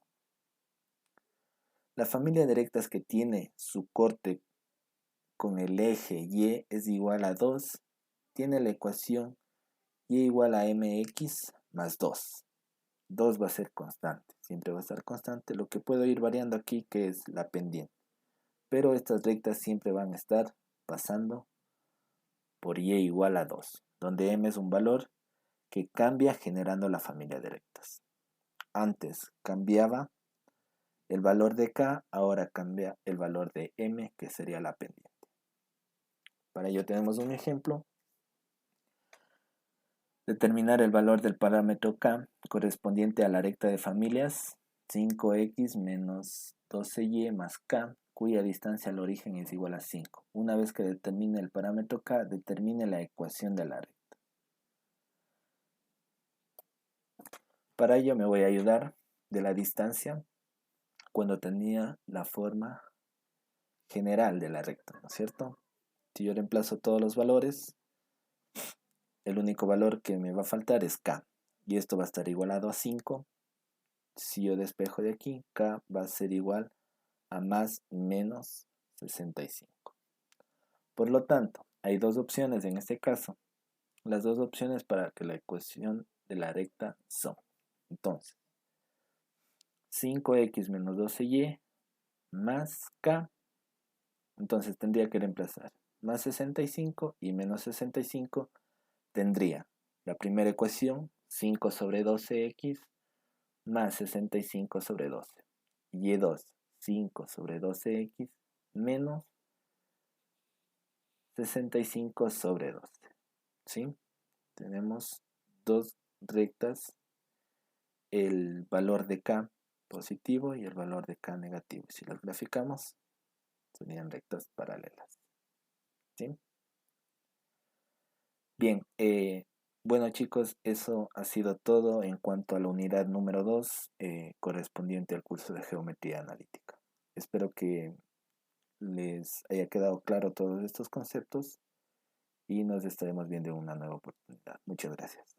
la familia de rectas que tiene su corte con el eje y es igual a 2 tiene la ecuación y igual a mx más 2. 2 va a ser constante, siempre va a estar constante. Lo que puedo ir variando aquí que es la pendiente. Pero estas rectas siempre van a estar pasando por y igual a 2, donde m es un valor que cambia generando la familia de rectas. Antes cambiaba el valor de k, ahora cambia el valor de m, que sería la pendiente. Para ello tenemos un ejemplo. Determinar el valor del parámetro k correspondiente a la recta de familias 5x menos 12y más k, cuya distancia al origen es igual a 5. Una vez que determine el parámetro k, determine la ecuación de la recta. Para ello me voy a ayudar de la distancia cuando tenía la forma general de la recta, ¿no es cierto? Si yo reemplazo todos los valores, el único valor que me va a faltar es k, y esto va a estar igualado a 5. Si yo despejo de aquí, k va a ser igual a más menos 65. Por lo tanto, hay dos opciones en este caso. Las dos opciones para que la ecuación de la recta son, entonces, 5x menos 12y más k, entonces tendría que reemplazar más 65 y menos 65 tendría la primera ecuación, 5 sobre 12x más 65 sobre 12. Y2, 5 sobre 12x menos 65 sobre 12. ¿Sí? Tenemos dos rectas, el valor de k positivo y el valor de k negativo. Si los graficamos, serían rectas paralelas. ¿Sí? Bien, bueno chicos, eso ha sido todo en cuanto a la unidad número 2 correspondiente al curso de Geometría Analítica. Espero que les haya quedado claro todos estos conceptos y nos estaremos viendo en una nueva oportunidad. Muchas gracias.